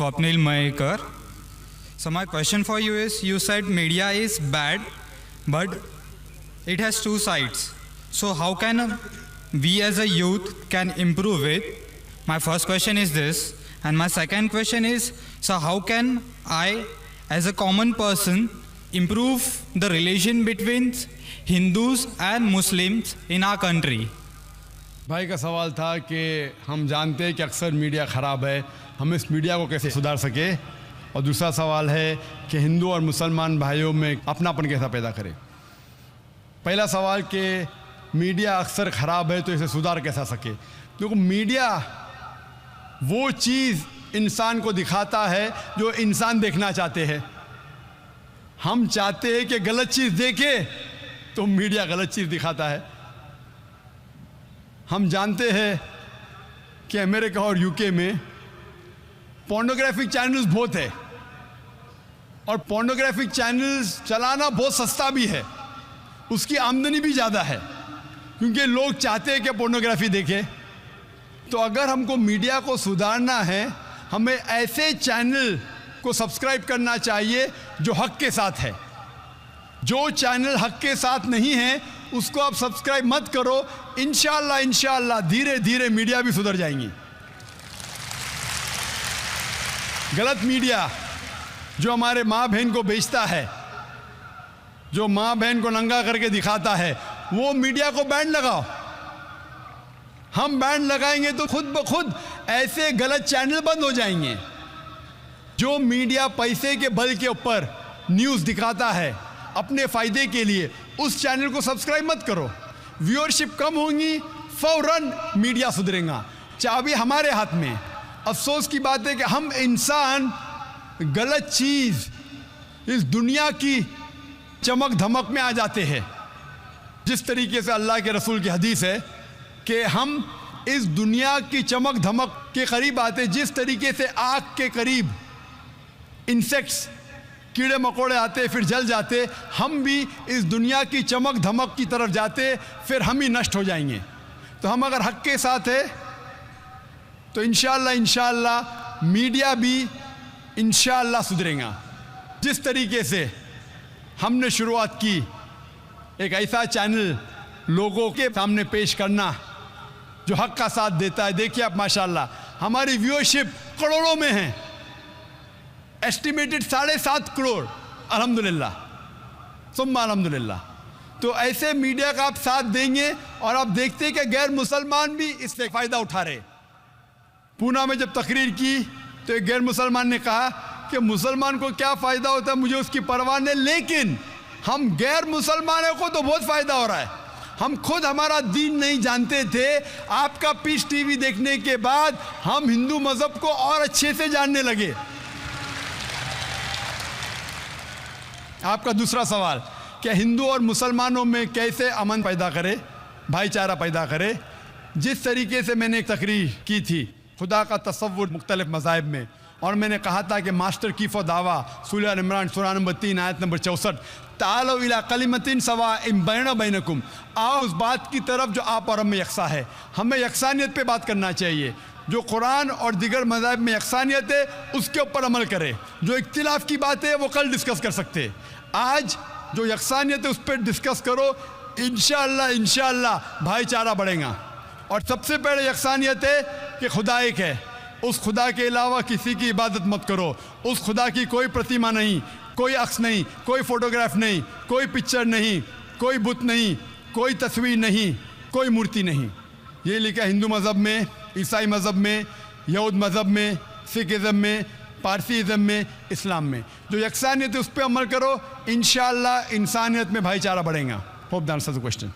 Swapnil Mayekar. So my question for you is, you said media is bad, but it has two sides. So how can we as a youth can improve it? My first question is this. And my second question is, so how can I as a common person improve the relation between Hindus and Muslims in our country? भाई का सवाल था कि हम जानते हैं कि अक्सर मीडिया ख़राब है, हम इस मीडिया को कैसे सुधार सके, और दूसरा सवाल है कि हिंदू और मुसलमान भाइयों में अपनापन कैसा पैदा करें। पहला सवाल कि मीडिया अक्सर ख़राब है तो इसे सुधार कैसा सके, क्योंकि मीडिया वो चीज़ इंसान को दिखाता है जो इंसान देखना चाहते हैं। हम चाहते हैं कि गलत चीज़ देखे तो मीडिया गलत चीज़ दिखाता है। हम जानते हैं कि अमेरिका और यूके में पोर्नोग्राफिक चैनल्स बहुत है, और पोर्नोग्राफिक चैनल्स चलाना बहुत सस्ता भी है, उसकी आमदनी भी ज़्यादा है, क्योंकि लोग चाहते हैं कि पोर्नोग्राफी देखें। तो अगर हमको मीडिया को सुधारना है, हमें ऐसे चैनल को सब्सक्राइब करना चाहिए जो हक के साथ है। जो चैनल हक के साथ नहीं है उसको आप सब्सक्राइब मत करो। इंशाअल्लाह धीरे धीरे मीडिया भी सुधर जाएंगी। गलत मीडिया जो हमारे माँ बहन को बेचता है, जो माँ बहन को नंगा करके दिखाता है, वो मीडिया को बैन लगाओ। हम बैन लगाएंगे तो खुद ब खुद ऐसे गलत चैनल बंद हो जाएंगे। जो मीडिया पैसे के बल के ऊपर न्यूज़ दिखाता है अपने फ़ायदे के लिए, उस चैनल को सब्सक्राइब मत करो। व्यूअरशिप कम होंगी, फौरन मीडिया सुधरेगा। चाबी हमारे हाथ में। अफसोस की बात है कि हम इंसान गलत चीज़ इस दुनिया की चमक धमक में आ जाते हैं। जिस तरीके से अल्लाह के रसूल की हदीस है कि हम इस दुनिया की चमक धमक के करीब आते, जिस तरीके से आग के करीब इंसेक्ट्स कीड़े मकोड़े आते फिर जल जाते, हम भी इस दुनिया की चमक धमक की तरफ जाते, फिर हम ही नष्ट हो जाएंगे। तो हम अगर हक के साथ है तो इंशाअल्लाह मीडिया भी इंशाअल्लाह सुधरेगा। जिस तरीके से हमने शुरुआत की, एक ऐसा चैनल लोगों के सामने पेश करना जो हक का साथ देता है। देखिए आप माशाअल्लाह हमारी व्यूअरशिप करोड़ों में है, एस्टिमेटेड 7.5 करोड़, अल्हम्दुलिल्लाह सुम्मा अल्हम्दुलिल्लाह। तो ऐसे मीडिया का आप साथ देंगे और आप देखते हैं कि गैर मुसलमान भी इससे फ़ायदा उठा रहे। पूना में जब तकरीर की तो एक गैर मुसलमान ने कहा कि मुसलमान को क्या फ़ायदा होता है, मुझे उसकी परवाह नहीं, लेकिन हम गैर मुसलमानों को तो बहुत फ़ायदा हो रहा है। हम खुद हमारा दीन नहीं जानते थे, आपका पीस टीवी देखने के बाद हम हिंदू मज़हब को और अच्छे से जानने लगे। आपका दूसरा सवाल, क्या हिंदू और मुसलमानों में कैसे अमन पैदा करे, भाईचारा पैदा करे। जिस तरीके से मैंने एक तकरीर की थी खुदा का तसव्वुर मुख्तलिफ मज़ाहिब में, और मैंने कहा था कि मास्टर की फ़ो दावा सूरह इमरान सूरह नंबर 3 आयत नंबर 64, तालो इला कलिमतिन सवाइन बैना बैनकुम, आओ उस बात की तरफ जो आप और हम में यकसा है। हमें यकसानियत पे बात करना चाहिए। जो कुरान और दीगर मज़ाहिब में यकसानियत है उसके ऊपर अमल करें। जो इख्तिलाफ़ की बात है वो कल डिस्कस कर सकते हैं, आज जो यकसानियत है उस पर डिस्कस करो। इंशाअल्लाह भाईचारा बढ़ेगा। और सबसे पहले यकसानियत है कि खुदा एक है, उस खुदा के अलावा किसी की इबादत मत करो। उस खुदा की कोई प्रतिमा नहीं, कोई अक्स नहीं, कोई फ़ोटोग्राफ नहीं, कोई पिक्चर नहीं, कोई बुत नहीं, कोई तस्वीर नहीं, कोई मूर्ति नहीं। ये लिखा हिंदू मज़हब में, ईसाई मज़हब में, यहूद मज़हब में, सिखिज़म में, पारसीज़म में, इस्लाम में। जो यकसानियत है उस पर अमल करो, इंशाअल्लाह इंसानियत में भाईचारा बढ़ेगा। Hope that answers the question.